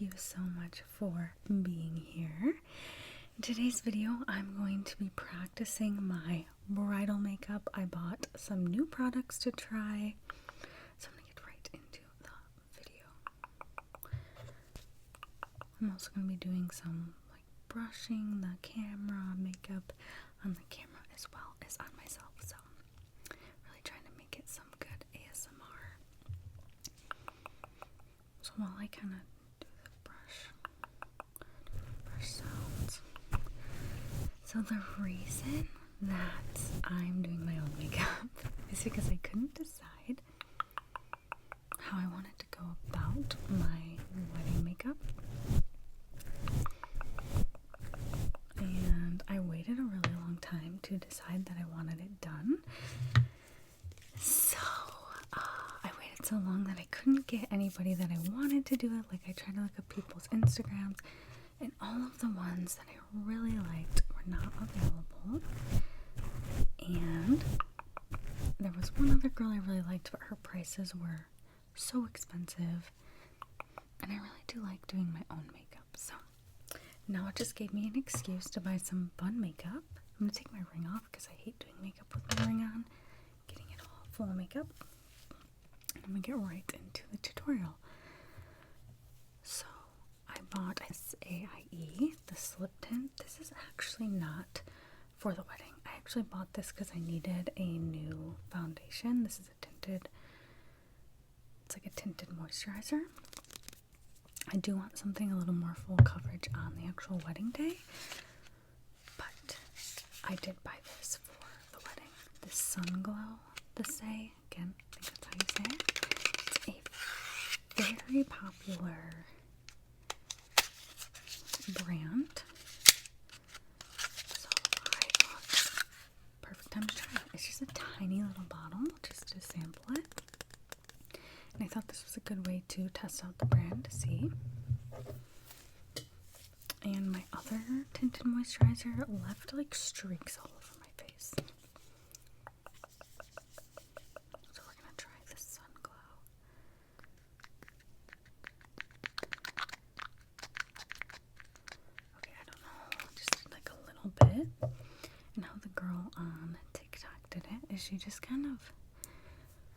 you so much for being here. In today's video, I'm going to be practicing my bridal makeup. I bought some new products to try, so I'm going to get right into the video. I'm also going to be doing some brushing the camera, makeup on the camera as well as on myself, so really trying to make it some good ASMR. So while I kind of do the brush sounds, so the reason that I'm doing my own makeup is because I couldn't decide how I wanted to go about my wedding makeup. And I waited a really long time to decide that I wanted it done. So, I waited so long that I couldn't get anybody that I wanted to do it. Like, I tried to look at people's Instagrams, and all of the ones that I really liked were not available. And there was one other girl I really liked, but her prices were so expensive. And I really do like doing my own makeup, so now it just gave me an excuse to buy some fun makeup. I'm going to take my ring off because I hate doing makeup with my ring on. Getting it all full of makeup. And I'm going to get right into the tutorial. So, I bought eyeliner, the slip tint. This is actually not for the wedding. I actually bought this because I needed a new foundation. This is a tinted, it's like a tinted moisturizer. I do want something a little more full coverage on the actual wedding day, but I did buy this for the wedding. This Sun Glow, again, I think that's how you say it. It's a very popular brand, so I thought, perfect time to try it. It's just a tiny little bottle, just to sample it. And I thought this was a good way to test out the brand to see. And my other tinted moisturizer left like streaks all over my face. So we're gonna try this Sun Glow. Okay, I don't know, just like a little bit. And how the girl on TikTok did it is she just kind of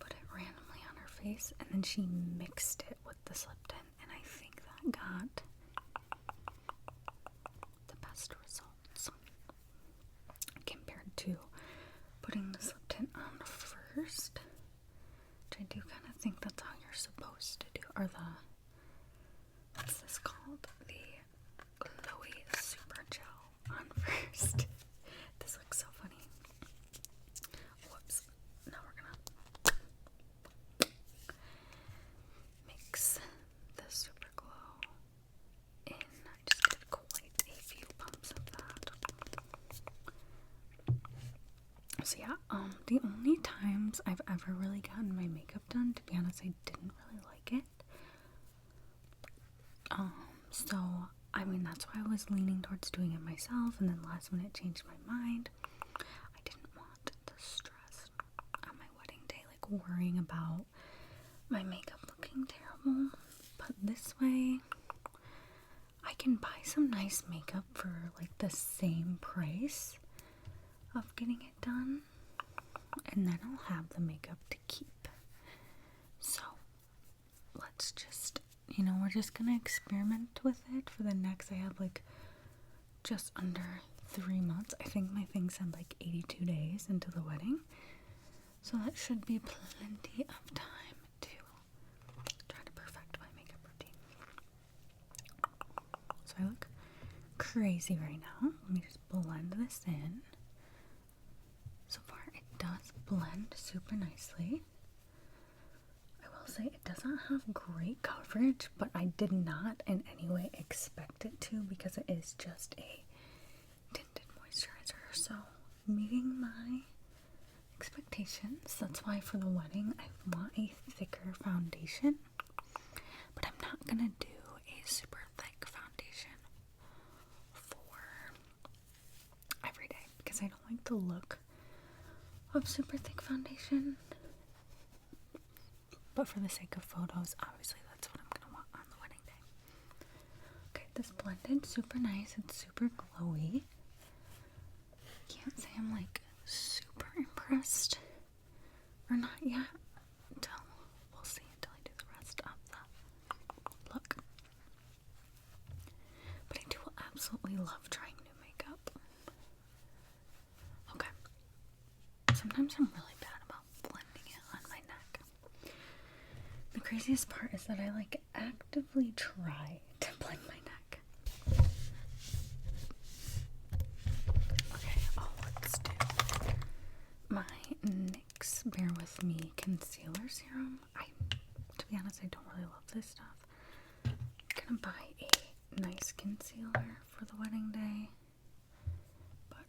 put it randomly on her face, and then she mixed it with the slip tint, and I think that got the best results compared to putting the slip tint on first, which I do kind of think that's how you're supposed to do, or what's this called? The Glowy Super Gel on first. This looks so funny. Whoops. Now we're gonna mix the Super Glow in. I just did quite a few pumps of that. So yeah, the only times I've ever really gotten my makeup done, to be honest, I didn't really like it. So I mean, that's why I was leaning towards doing it myself, and then last minute changed my mind. I didn't want the stress on my wedding day, like worrying about my makeup looking terrible. But this way, I can buy some nice makeup for like the same price of getting it done, and then I'll have the makeup to keep. So let's just, we're just gonna experiment with it for the next, I have like just under 3 months. I think my thing said like 82 days into the wedding, so that should be plenty of time to try to perfect my makeup routine. So I look crazy right now. Let me just blend this in. So far it does blend super nicely. I will say it doesn't have great coverage, but I did not in any way expect it to, because it is just a tinted moisturizer. So meeting my expectations. That's why for the wedding I want a thicker foundation, but I'm not gonna do a super thick foundation for every day because I don't like the look of super thick foundation. But for the sake of photos, obviously that's what I'm gonna want on the wedding day. this blended super nice. It's super glowy. Can't say I'm like super impressed or not yet until we'll see until I do the rest of the look. But I do absolutely love trying new makeup. Okay. Sometimes I'm really bad about blending it on my neck. The craziest part is that I like actively try to blend my neck. Okay, let's do my NYX Bear With Me Concealer Serum. To be honest, I don't really love this stuff. I'm gonna buy a nice concealer for the wedding day. But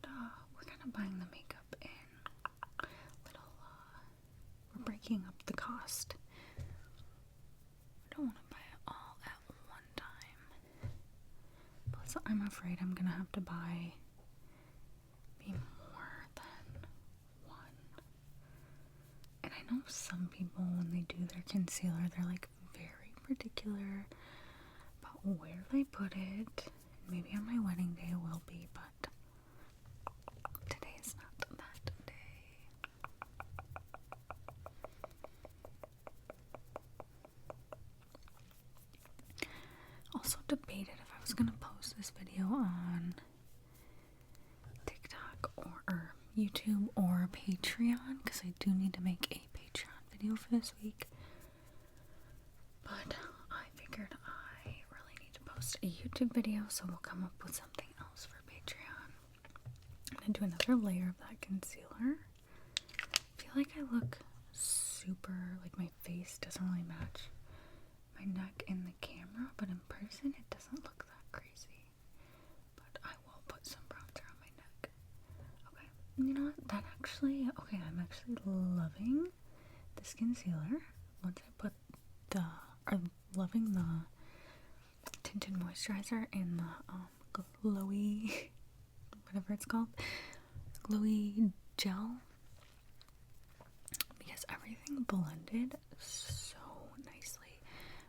we're kind of buying the makeup in we're breaking up the cost. I don't want to buy it all at one time. Plus, I'm afraid I'm gonna have to buy more than one. And I know some people, when they do their concealer, they're like very particular about where they put it. Maybe on my wedding day it will be, but today is not that day. Also debated if I was gonna post this video on TikTok or YouTube or Patreon, because I do need to make a Patreon video for this week. But I figured I really need to post a YouTube video, so we'll come up with something else for Patreon. I'm gonna do another layer of that concealer. I feel like I look super, like my face doesn't really match my neck in the camera, but in person it doesn't look that crazy. But I will put some bronzer on my neck. Okay, you know what? I'm actually loving this concealer. Once I put I'm loving the tinted moisturizer in the glowy, whatever it's called, glowy gel, because everything blended so nicely.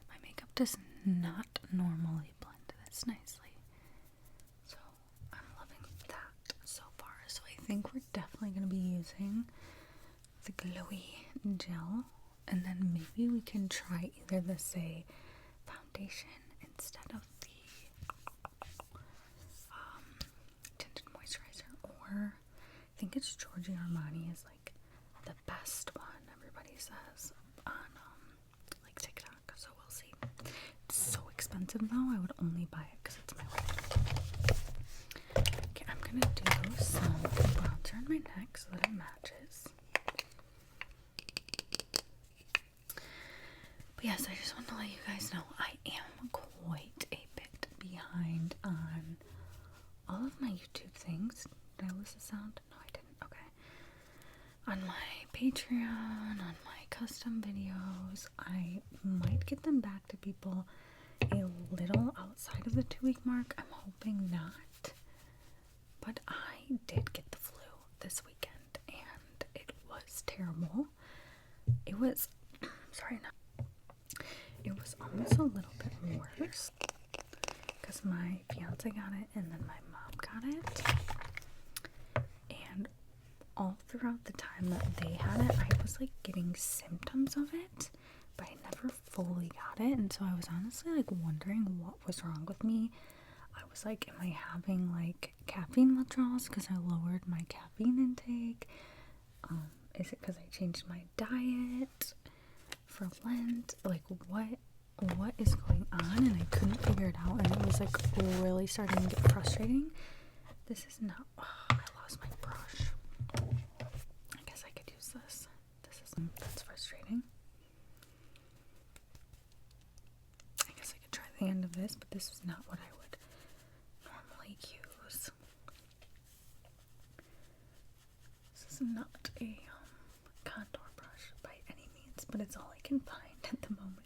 My makeup does not normally blend this nicely, so I'm loving that so far. So I think we're definitely going to be using the glowy gel, and then maybe we can try either the foundation instead of the tinted moisturizer, or I think it's Giorgio Armani is like the best one, everybody says, on like TikTok, so we'll see. It's so expensive though. I would only buy it because it's my wedding. Okay, I'm gonna do some bronzer on my neck so that it matches. But yes, I just want to let you guys know I am quite a bit behind on all of my YouTube things. Did I lose the sound? No, I didn't. Okay. On my Patreon, on my custom videos, I might get them back to people a little outside of the 2-week mark. I'm hoping not. But I did get the flu this weekend, and it was terrible. It was, it was almost a little bit worse because my fiance got it and then my mom got it. And all throughout the time that they had it, I was like getting symptoms of it, but I never fully got it. And so I was honestly like wondering what was wrong with me. I was like, am I having like caffeine withdrawals because I lowered my caffeine intake? Is it because I changed my diet for Lent? Like what is going on? And I couldn't figure it out, and it was like really starting to get frustrating. This is not, I lost my brush. I guess I could use this. That's frustrating. I guess I could try the end of this, but this is not what I would normally use. This is not a contour brush by any means, but it's all I can find at the moment.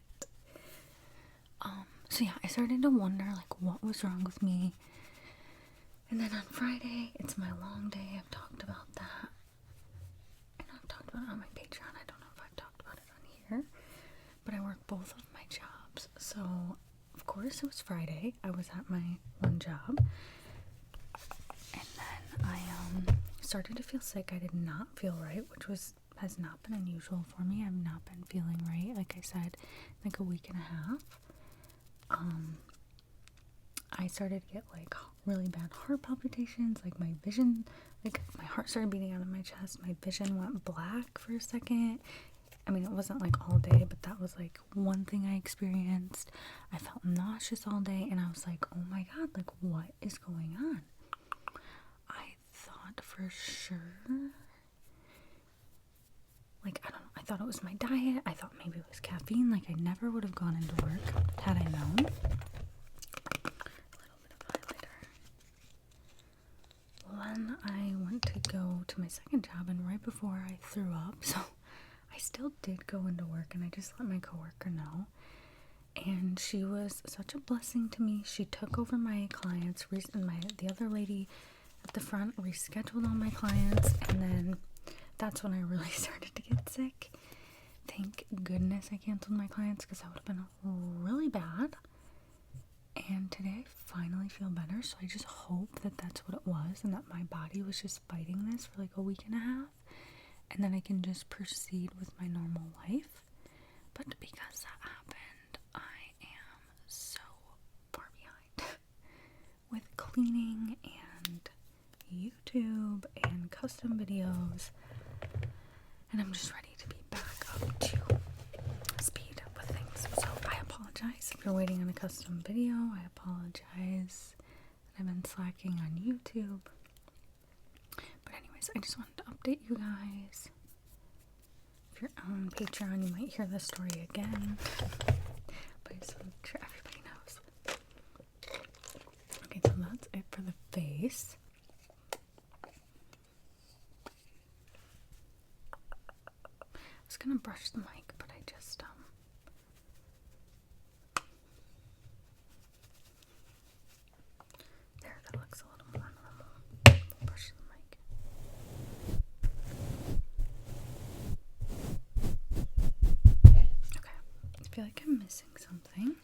So yeah, I started to wonder like what was wrong with me. And then on Friday, it's my long day. I've talked about that. And I've talked about it on my Patreon. I don't know if I've talked about it on here. But I work both of my jobs. So, of of course, it was Friday. I was at my one job. And then I started to feel sick. I did not feel right, which has not been unusual for me. I've not been feeling right, like I said, like a week and a half. I started to get like really bad heart palpitations, like my vision, like my heart started beating out of my chest. My vision went black for a second. I mean, it wasn't like all day, but that was like one thing I experienced. I felt nauseous all day, and I was like, oh my god, like what is going on? I thought for sure, like, I don't know, I thought it was my diet. I thought maybe it was caffeine. Like, I never would have gone into work had I known. A little bit of highlighter. Well, then I went to go to my second job, and right before I threw up, so I still did go into work, and I just let my coworker know. And she was such a blessing to me. She took over my clients, the other lady at the front rescheduled all my clients, and then that's when I really started to get sick. Thank goodness I canceled my clients, because that would have been really bad. And today I finally feel better, so I just hope that that's what it was, and that my body was just fighting this for like a week and a half, and then I can just proceed with my normal life. But because that happened, I am so far behind with cleaning and YouTube and custom videos, and I'm just ready to be back up to speed with things. So I apologize if you're waiting on a custom video. I apologize that I've been slacking on YouTube. But anyways, I just wanted to update you guys. If you're on Patreon, you might hear this story again. But I just want to make sure everybody knows. Okay, so that's it for the face. I was gonna brush the mic, but I just there, that looks a little more normal. Brush the mic. Okay, I feel like I'm missing something.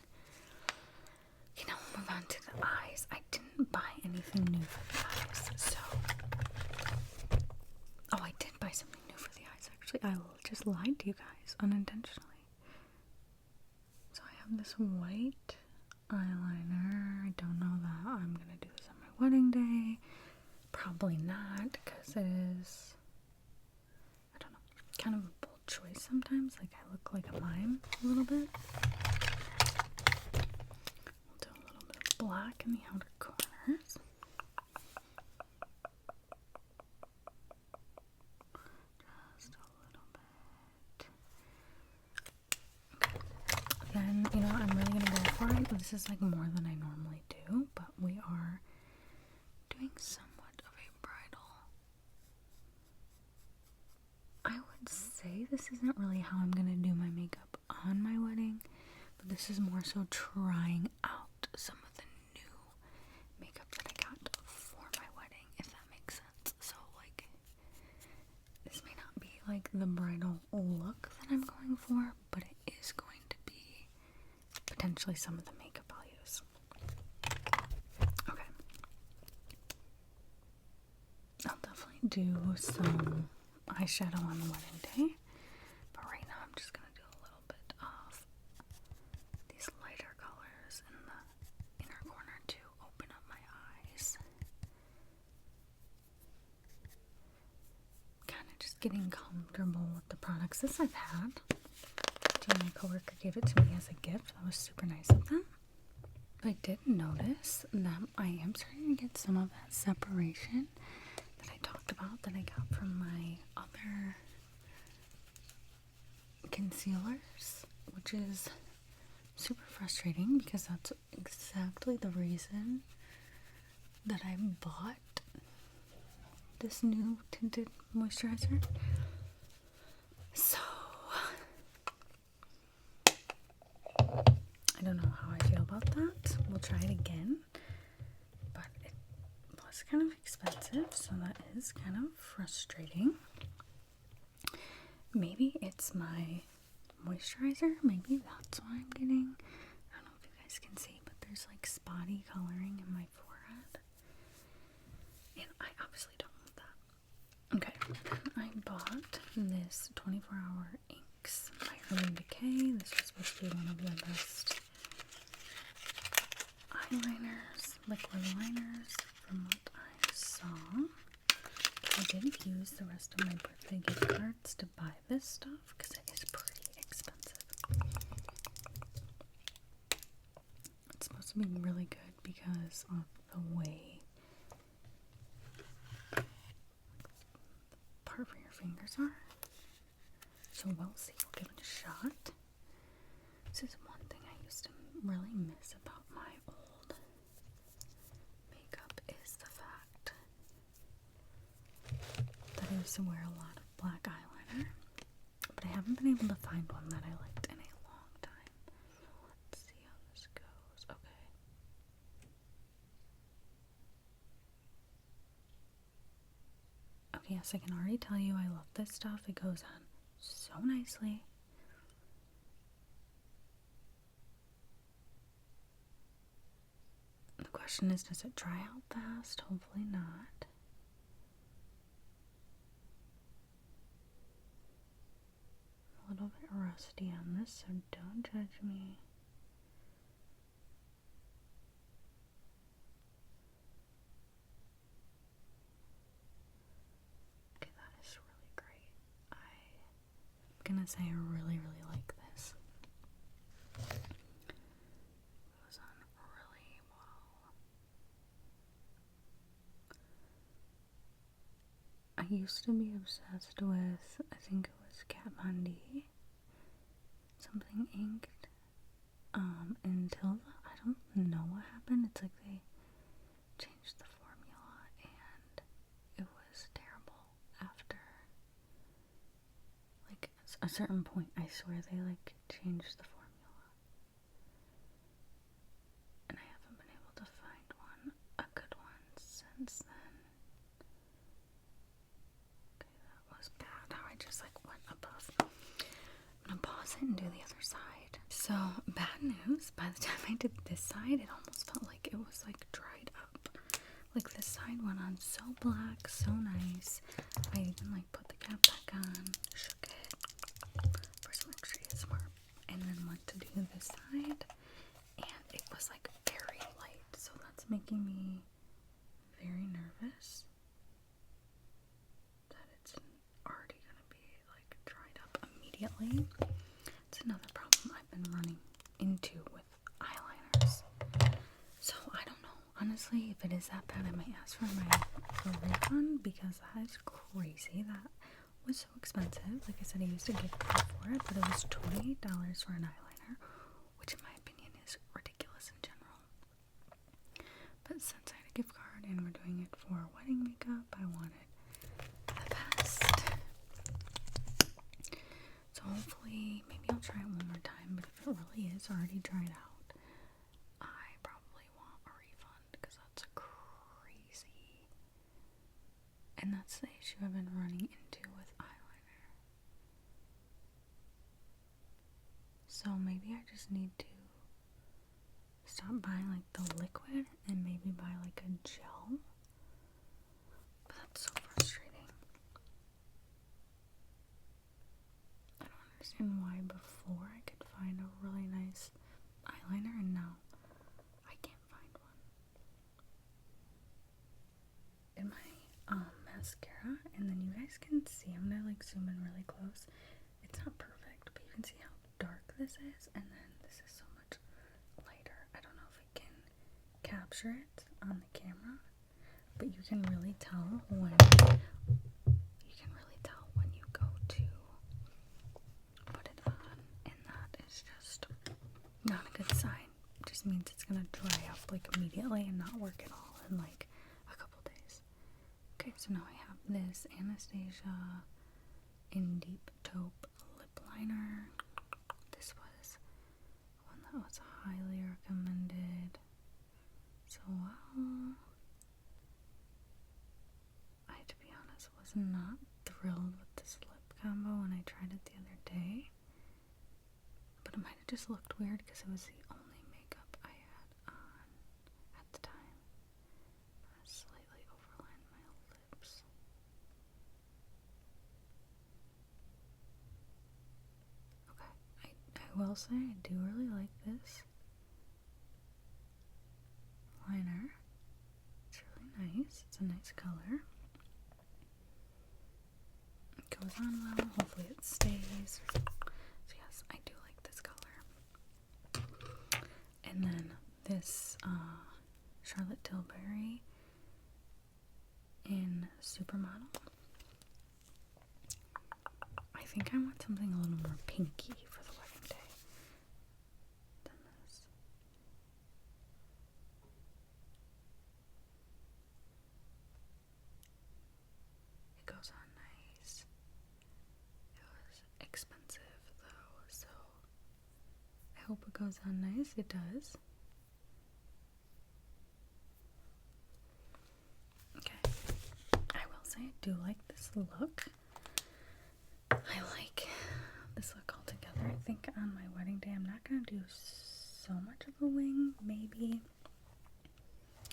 Okay, now we'll move on to the eyes. I didn't buy anything new for the eyes, so I did buy something new for the eyes. Actually, I just lied to you guys unintentionally. So I have this white eyeliner. I don't know that I'm gonna do this on my wedding day. Probably not, because it is, I don't know, kind of a bold choice sometimes. Like, I look like a mime a little bit. We'll do a little bit of black in the outer corners. Just a little bit. Okay. Then, I'm really gonna go for it. This is like more than I normally do, but we are doing somewhat of a bridal. I would say this isn't really how I'm gonna do my makeup on my wedding, but this is more so trying out some of the new makeup that I got for my wedding, if that makes sense. So, like, this may not be like the bridal look that I'm going for, but it is going to be potentially some of the makeup I'll use. Okay. I'll definitely do some eyeshadow on the wedding day, but right now I'm just going to do a little bit of these lighter colors in the inner corner to open up my eyes. Kind of just getting comfortable with the products. This I've had. My coworker gave it to me as a gift. That was super nice of them. I did notice that I am starting to get some of that separation that I talked about that I got from my other concealers, which is super frustrating because that's exactly the reason that I bought this new tinted moisturizer. So I don't know how I feel about that. We'll try it again, but it was kind of expensive, so that is kind of frustrating. Maybe it's my moisturizer. Maybe that's what I'm getting. I don't know if you guys guys can see, but there's like spotty coloring in my forehead. And I obviously don't want that. Okay, then I bought this 24-hour inks by Urban Decay. This was supposed to be one of the best eyeliners, liquid liners, from what I saw. I did use the rest of my birthday gift cards to buy this stuff because it is pretty expensive. It's supposed to be really good because of the way part where your fingers are. So we'll see. We'll give it a shot. This is one thing I used to really miss about my old makeup is the fact that I used to wear a lot of black eyeliner, but I haven't been able to find one that I liked in a long time. So let's see how this goes. Okay. Okay, yes, I can already tell you I love this stuff. It goes on so nicely. The question is, does it dry out fast? Hopefully not. A little bit rusty on this, so don't judge me. Okay, that is really great. I'm gonna say I really, really like this. Goes on really well. I used to be obsessed with, I think it was Kat Von D, something inked, until I don't know what happened. It's like they changed the formula and it was terrible after like a certain point. I swear they like changed the formula and I haven't been able to find a good one since then. Okay, that was bad how I just like went above. I'm gonna pause it and do the other side. So, bad news, by the time I did this side, it almost felt like it was like dried up. Like this side went on so black, so nice. I even like put the cap back on, shook it for some extra ASMR, and then went to do this side, and it was like very light, so that's making me very nervous that it's already gonna be like dried up immediately. It's another problem I've been running into with eyeliners. So I don't know. Honestly, if it is that bad, I might ask for a refund because that is crazy. That was so expensive. Like I said, I used a gift card for it, but it was $28 for an eyeliner, which in my opinion is ridiculous in general. But since I had a gift card and we're doing it for wedding makeup, I wanted the best. So hopefully, maybe I'll try it one more time, but if it really is already dried out, I probably want a refund because that's crazy. And that's the issue I've been running into with eyeliner. So maybe I just need to stop buying like the liquid and maybe buy like a gel. But that's so frustrating. I don't understand why before I could find a really nice eyeliner and now I can't find one. In my mascara, and then you guys can see, I'm gonna like zoom in really close. It's not perfect, but you can see how dark this is, and then this is so much lighter. I don't know if it can capture it on the camera, but you can really tell when you go to put it on, and that is just not a good sign. It just means it's gonna dry up like immediately and not work at all in like a couple days. Okay, so now I have this Anastasia in Deep Taupe lip liner. This was one that was highly recommended. So well, I, to be honest, was not thrilled with this lip combo when I tried it the other day. But it might have just looked weird because it was the only makeup I I will say I do really like this liner. It's really nice. It's a nice color. It goes on well. Hopefully it stays. So yes, I do like this color. And then this Charlotte Tilbury in Supermodel. I think I want something a little more pinky for the wedding day than this. It goes on nice. It was expensive though, so I hope it goes on nice. It does. Okay. I will say I do like this look. I like this look altogether. I think on my wedding day I'm not going to do so much of a wing. Maybe.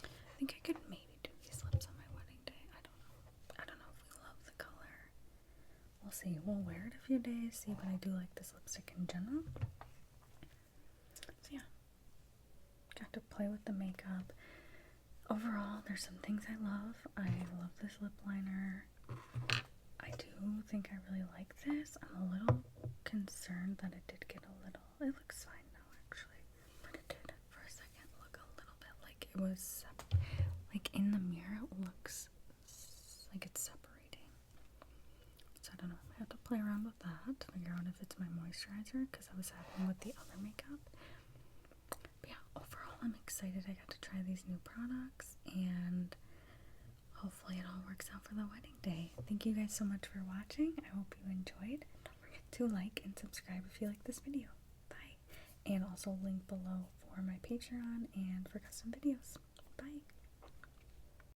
I think I could maybe do these lips on my wedding day. I don't know. I don't know if we love the color. We'll see. We'll wear it a few days, see, but I do like this lipstick in general. So yeah. Got to play with the makeup. Overall, there's some things I love. I love this lip liner. I do think I really like this. I'm a little concerned that it did get a little, it looks fine now actually, but it did for a second look a little bit like it was, like in the mirror it looks like it's separating. So I don't know, I have to play around with that to figure out if it's my moisturizer, because I was having with the other makeup. But yeah, overall I'm excited I got to try these new products, and hopefully it all works out for the wedding day. Thank you guys so much for watching. I hope you enjoyed. Don't forget to like and subscribe if you like this video. Bye. And also link below for my Patreon and for custom videos. Bye.